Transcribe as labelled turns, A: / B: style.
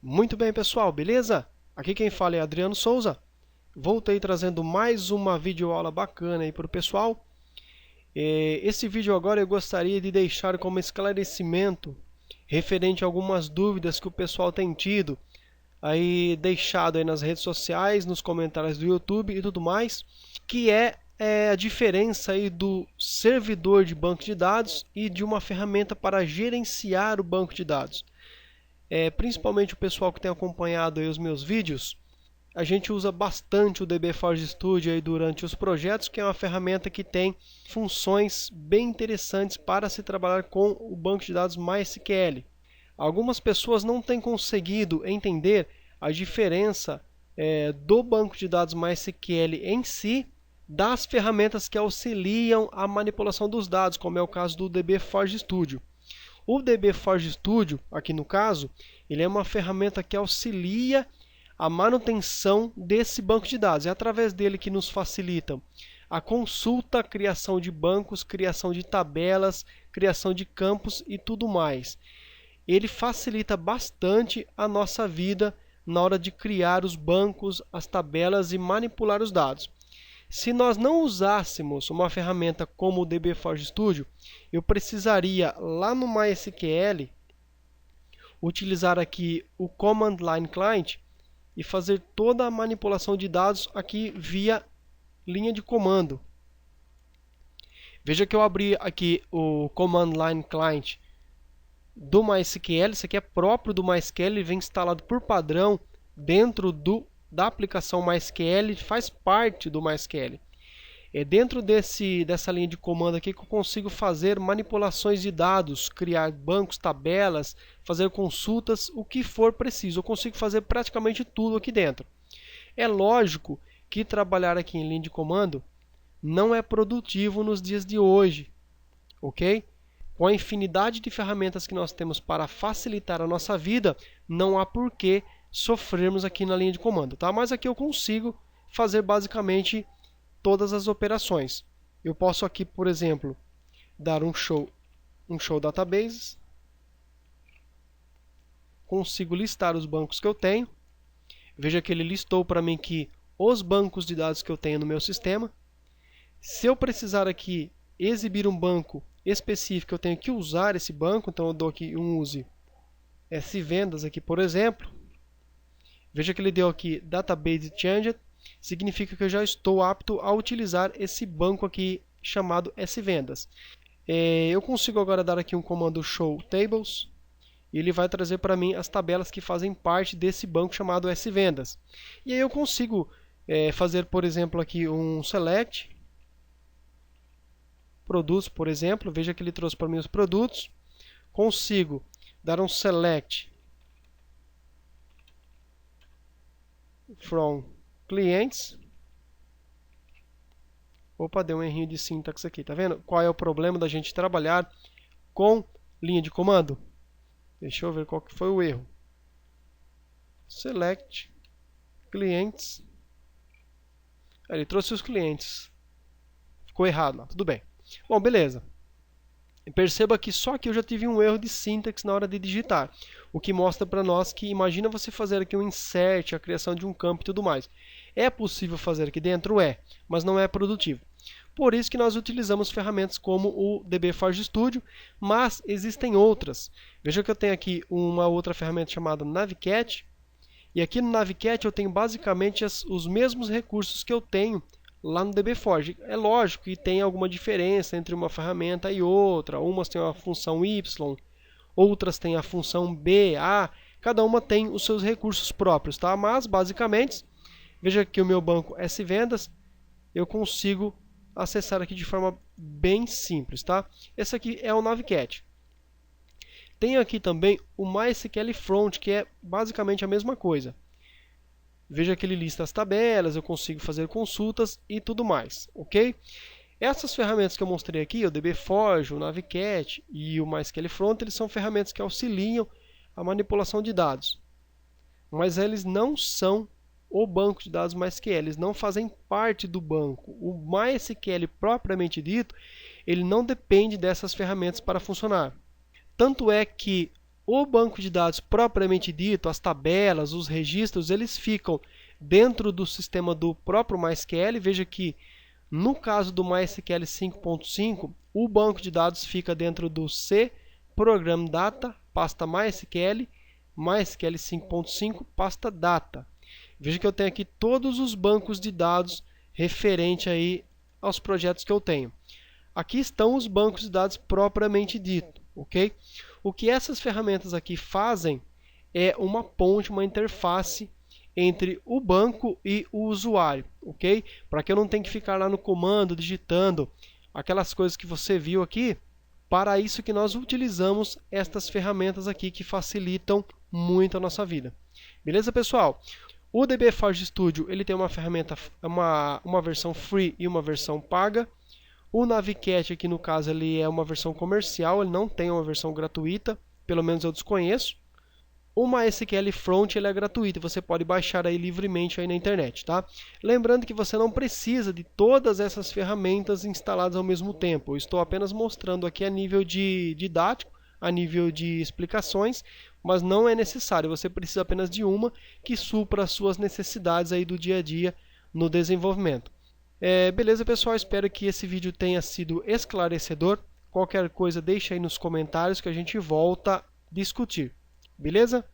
A: Muito bem, pessoal, beleza? Aqui quem fala é Adriano Souza. Voltei trazendo mais uma videoaula bacana aí para o pessoal. Esse vídeo agora eu gostaria de deixar como esclarecimento referente a algumas dúvidas que o pessoal tem tido aí deixado aí nas redes sociais, nos comentários do YouTube e tudo mais, que é a diferença aí do servidor de banco de dados e de uma ferramenta para gerenciar o banco de dados. Principalmente o pessoal que tem acompanhado aí os meus vídeos, a gente usa bastante o DB Forge Studio aí durante os projetos, que é uma ferramenta que tem funções bem interessantes para se trabalhar com o banco de dados MySQL. Algumas pessoas não têm conseguido entender a diferença do banco de dados MySQL em si das ferramentas que auxiliam a manipulação dos dados, como é o caso do DB Forge Studio. O DB Forge Studio, aqui no caso, ele é uma ferramenta que auxilia a manutenção desse banco de dados. É através dele que nos facilita a consulta, a criação de bancos, criação de tabelas, criação de campos e tudo mais. Ele facilita bastante a nossa vida na hora de criar os bancos, as tabelas e manipular os dados. Se nós não usássemos uma ferramenta como o DB Forge Studio, eu precisaria lá no MySQL utilizar aqui o Command Line Client e fazer toda a manipulação de dados aqui via linha de comando. Veja que eu abri aqui o Command Line Client do MySQL. Isso aqui é próprio do MySQL, ele vem instalado por padrão dentro da aplicação MySQL, faz parte do MySQL. É dentro dessa linha de comando aqui que eu consigo fazer manipulações de dados, criar bancos, tabelas, fazer consultas, o que for preciso. Eu consigo fazer praticamente tudo aqui dentro. É lógico que trabalhar aqui em linha de comando não é produtivo nos dias de hoje, ok? Com a infinidade de ferramentas que nós temos para facilitar a nossa vida, não há por que sofrermos aqui na linha de comando, tá? Mas aqui eu consigo fazer basicamente todas as operações. Eu posso aqui, por exemplo, dar um show databases, consigo listar os bancos que eu tenho. Veja que ele listou para mim aqui os bancos de dados que eu tenho no meu sistema. Se eu precisar aqui exibir um banco específico, eu tenho que usar esse banco, então eu dou aqui um use SVendas aqui, por exemplo. Veja que ele deu aqui Database Changed, significa que eu já estou apto a utilizar esse banco aqui chamado SVendas. Eu consigo agora dar aqui um comando show tables, e ele vai trazer para mim as tabelas que fazem parte desse banco chamado SVendas. E aí eu consigo fazer, por exemplo, aqui um select, produtos, por exemplo. Veja que ele trouxe para mim os produtos. Consigo dar um select from clientes. Opa, deu um errinho de sintaxe aqui, tá vendo? Qual é o problema da gente trabalhar com linha de comando? Deixa eu ver qual que foi o erro. Select clientes. Ele trouxe os clientes. Ficou errado lá, tudo bem. Bom, beleza. Perceba que só que eu já tive um erro de sintaxe na hora de digitar, o que mostra para nós que imagina você fazer aqui um insert, a criação de um campo e tudo mais. É possível fazer aqui dentro? É, mas não é produtivo. Por isso que nós utilizamos ferramentas como o DB Forge Studio, mas existem outras. Veja que eu tenho aqui uma outra ferramenta chamada Navicat, e aqui no Navicat eu tenho basicamente os mesmos recursos que eu tenho lá no DB Forge. É lógico que tem alguma diferença entre uma ferramenta e outra. Umas têm a função Y, outras têm a função B, A. Cada uma tem os seus recursos próprios, tá? Mas, basicamente, veja que o meu banco SVendas, eu consigo acessar aqui de forma bem simples, tá? Esse aqui é o Navicat. Tem aqui também o MySQL Front, que é basicamente a mesma coisa. Veja que ele lista as tabelas, eu consigo fazer consultas e tudo mais, ok? Essas ferramentas que eu mostrei aqui, o DB Forge, o Navicat e o MySQL Front, eles são ferramentas que auxiliam a manipulação de dados. Mas eles não são o banco de dados MySQL, eles não fazem parte do banco. O MySQL propriamente dito, ele não depende dessas ferramentas para funcionar. Tanto é que o banco de dados propriamente dito, as tabelas, os registros, eles ficam dentro do sistema do próprio MySQL. Veja que no caso do MySQL 5.5, o banco de dados fica dentro do C Program Data, pasta MySQL, MySQL 5.5, pasta Data. Veja que eu tenho aqui todos os bancos de dados referente aí aos projetos que eu tenho. Aqui estão os bancos de dados propriamente dito, ok? O que essas ferramentas aqui fazem é uma ponte, uma interface entre o banco e o usuário, ok? Para que eu não tenha que ficar lá no comando, digitando aquelas coisas que você viu aqui. Para isso que nós utilizamos estas ferramentas aqui que facilitam muito a nossa vida. Beleza, pessoal? O DB Forge Studio ele tem uma ferramenta, uma versão free e uma versão paga. O Navicat aqui no caso ele é uma versão comercial, ele não tem uma versão gratuita, pelo menos eu desconheço. O MySQL Front ele é gratuito, você pode baixar aí livremente aí na internet, tá? Lembrando que você não precisa de todas essas ferramentas instaladas ao mesmo tempo. Eu estou apenas mostrando aqui a nível didático, a nível de explicações, mas não é necessário. Você precisa apenas de uma que supra as suas necessidades aí do dia a dia no desenvolvimento. Beleza, pessoal? Espero que esse vídeo tenha sido esclarecedor. Qualquer coisa deixa aí nos comentários que a gente volta a discutir. Beleza?